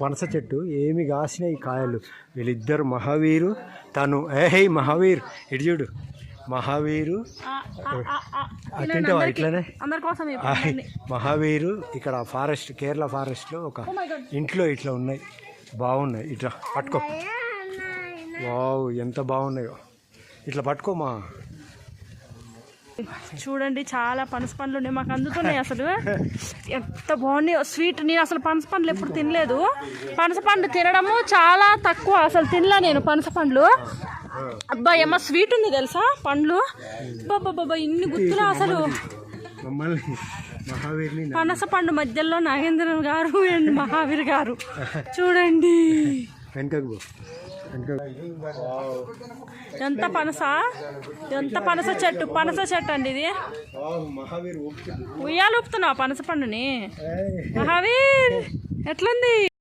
పనస చెట్టు ఏమి కాసినాయి కాయలు. వీళ్ళిద్దరు మహావీరు, తను మహావీర్ ఇటు చూడు, మహావీరు అట్టింటావా ఇట్లనే. మహావీరు ఇక్కడ ఫారెస్ట్, కేరళ ఫారెస్ట్లో ఒక ఇంట్లో ఇట్లా ఉన్నాయి, బాగున్నాయి. ఇట్లా పట్టుకో, వావ్ ఎంత బాగున్నాయో. ఇట్లా పట్టుకోమా. చూడండి చాలా పనస పండ్లు ఉన్నాయి, మాకు అందుతున్నాయి. అసలు ఎంత బాగున్నాయో స్వీట్. నేను అసలు పనస పండ్లు ఎప్పుడు తినలేదు. పనస పండు తినడము చాలా తక్కువ, అసలు తినలే నేను పనస పండ్లు. అబ్బా ఏమో స్వీట్ ఉంది తెలుసా పండ్లు. బాబా ఇన్ని గుర్తులు అసలు. పనస పండు మధ్యలో నాగేంద్రన్ గారు అండ్ మహావీర్ గారు చూడండి. ఎంత పనస చెట్టు అండి ఇది. ఉయ్యాలు ఊపుతున్నావు పనస పండుని. మహావీర్ ఎట్లుంది?